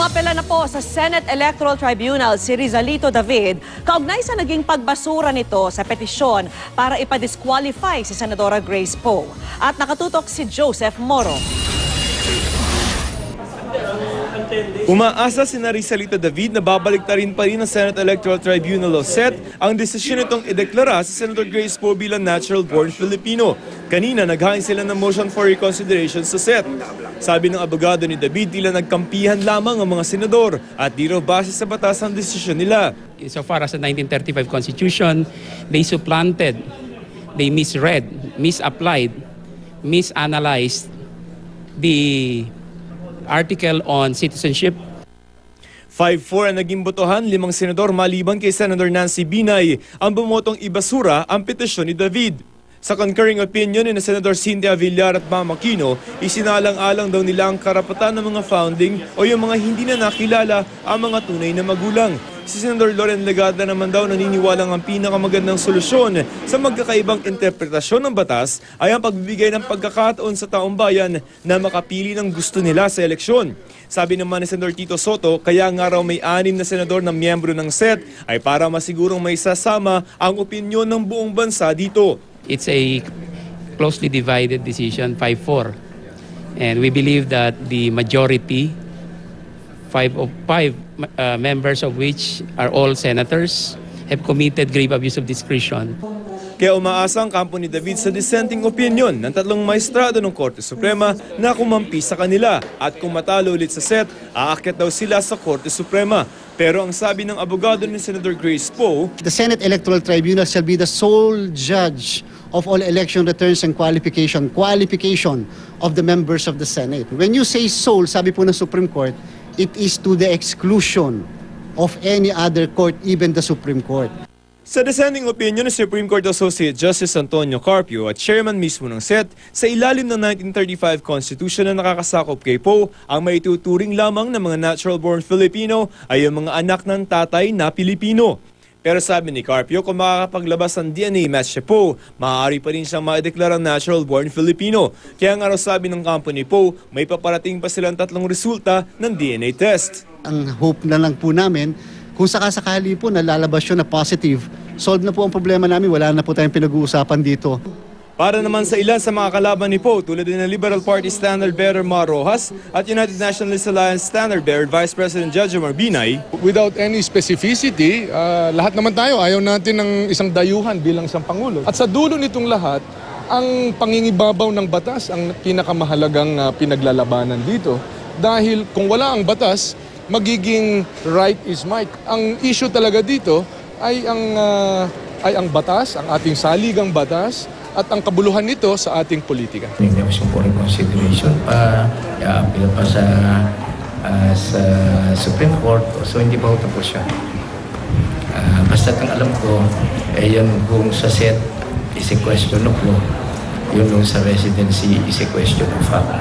Umapela na po sa Senate Electoral Tribunal si Rizalito David kaugnay sa naging pagbasura nito sa petisyon para ipadisqualify si Senadora Grace Poe. At nakatutok si Joseph Moro. Umaasa si Rizalito David na babaliktarin pa rin ng Senate Electoral Tribunal o SET ang desisyon nitong ideklara si Senator Grace Poe bilang natural-born Filipino. Kanina naghain sila ng motion for reconsideration sa SET. Sabi ng abogado ni David, tila nagkampihan lamang ang mga senador at di raw base sa batas ang desisyon nila. So far as the 1935 Constitution, they supplanted, they misread, misapplied, misanalyzed the article on citizenship. 5-4 ang naging botohan, 5 senador maliban kay Senator Nancy Binay ang bumotong ibasura ang petisyon ni David. Sa concurring opinion ni Senator Cynthia Villar at Mama Aquino, isinalang-alang daw nila ang karapatan ng mga founding o yung mga hindi na nakilala ang mga tunay na magulang. Si Senator Loren Legada naman daw naniniwalang ang pinakamagandang solusyon sa magkakaibang interpretasyon ng batas ay ang pagbibigay ng pagkakataon sa taong bayan na makapili ng gusto nila sa eleksyon. Sabi naman ni Senator Tito Soto, kaya nga raw may 6 na senador na miyembro ng SET ay para masigurong may sasama ang opinyon ng buong bansa dito. It's a closely divided decision, 5-4. And we believe that the majority, 5 members of which are all senators, have committed grave abuse of discretion. Kaya umaasa ang kampo ni David sa dissenting opinion ng 3 maestrado ng Korte Suprema na kumampi sa kanila at kung matalo ulit sa SET, aakyat daw sila sa Korte Suprema. Pero ang sabi ng abogado ni Senator Grace Poe, the Senate Electoral Tribunal shall be the sole judge of all election returns and qualification of the members of the Senate. When you say sole, sabi po ng Supreme Court, it is to the exclusion of any other court, even the Supreme Court. Sa dissenting opinion ni Supreme Court Associate Justice Antonio Carpio at chairman mismo ng SET, sa ilalim ng 1935 Constitution na nakakasakop kay Poe, ang maituturing lamang ng mga natural-born Filipino ay ang mga anak ng tatay na Pilipino. Pero sabi ni Carpio, kung makakapaglabas ang DNA match si Poe, maaari pa rin siyang maideklarang natural-born Filipino. Kaya nga raw sabi ng kampo ni Poe, may paparating pa silang 3 resulta ng DNA test. Ang hope na lang po namin, kung sakasakali po na lalabas yun na positive, solve na po ang problema namin, wala na po tayong pinag-uusapan dito. Para naman sa ilan sa mga kalaban ni Poe, tulad din ng Liberal Party Standard Bearer Mar Rojas at United Nationalist Alliance Standard Bearer Vice President Judgmar Binay. Without any specificity, lahat naman tayo ayaw natin ng isang dayuhan bilang isang Pangulo. At sa dulo nitong lahat, ang pangingibabaw ng batas ang pinakamahalagang pinaglalabanan dito. Dahil kung wala ang batas, magiging right is might. Ang issue talaga dito ay ang batas, ang ating saligang batas, at ang kabuluhan nito sa ating politika. Hindi mo for reconsideration pa, i-appeal pa sa Supreme Court, so hindi pa tapos siya. Basta ang alam ko, yan kung sa SET is a question of law, yun kung sa residency is a question of fact.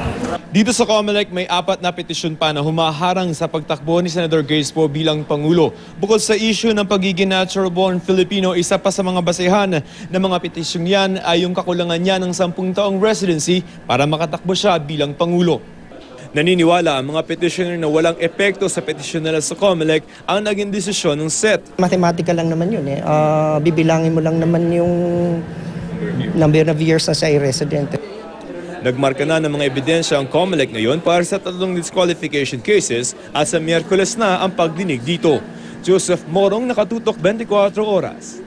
Dito sa COMELEC, may 4 na petisyon pa na humaharang sa pagtakbo ni Senator Grace Poe bilang Pangulo. Bukod sa issue ng pagiging natural-born Filipino, isa pa sa mga basehan ng mga petisyong yan ay yung kakulangan niya ng 10 taong residency para makatakbo siya bilang Pangulo. Naniniwala ang mga petitioner na walang epekto sa petisyon nila sa COMELEC ang naging desisyon ng SET. Mathematical lang naman yun eh. Bibilangin mo lang naman yung number of years na siya ay resident. Nagmarka na ng mga ebidensya ang COMELEC ngayon para sa 3 disqualification cases at sa Miyerkules na ang pagdinig dito. Joseph Morong, nakatutok 24 oras.